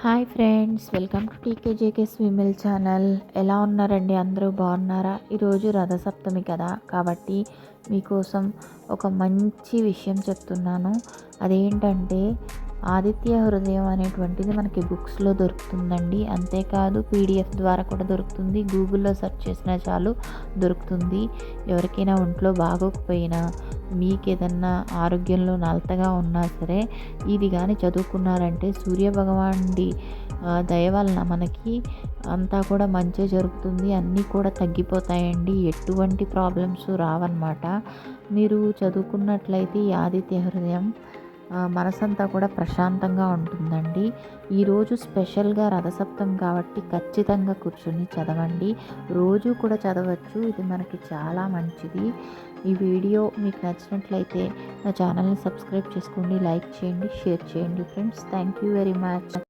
Hi friends, welcome to TKJK స్విమిల్ channel. ఎలా ఉన్నారండి? అందరూ బాగున్నారా? ఈరోజు రథసప్తమి కదా, కాబట్టి మీకోసం ఒక మంచి విషయం చెప్తున్నాను. అదేంటంటే ఆదిత్య హృదయం అనేటువంటిది మనకి బుక్స్లో దొరుకుతుందండి. అంతేకాదు పీడిఎఫ్ ద్వారా కూడా దొరుకుతుంది. గూగుల్లో సెర్చ్ చేసినా చాలు దొరుకుతుంది. ఎవరికైనా ఒంట్లో బాగోకపోయినా, మీకు ఏదన్నా ఆరోగ్యంలో నలతగా ఉన్నా సరే ఇది కానీ చదువుకున్నారంటే సూర్యభగవానుడి దయ వలన మనకి అంతా కూడా మంచి జరుగుతుంది. అన్నీ కూడా తగ్గిపోతాయండి. ఎటువంటి ప్రాబ్లమ్స్ రావన్నమాట. మీరు చదువుకున్నట్లయితే ఈ ఆదిత్య హృదయం మనసంతా కూడా ప్రశాంతంగా ఉంటుందండి. ఈరోజు స్పెషల్గా రథసప్తం కాబట్టి ఖచ్చితంగా కూర్చొని చదవండి. రోజు కూడా చదవచ్చు. ఇది మనకి చాలా మంచిది. ఈ వీడియో మీకు నచ్చినట్లయితే నా ఛానల్ని సబ్స్క్రైబ్ చేసుకోండి, లైక్ చేయండి, షేర్ చేయండి friends. Thank you very much.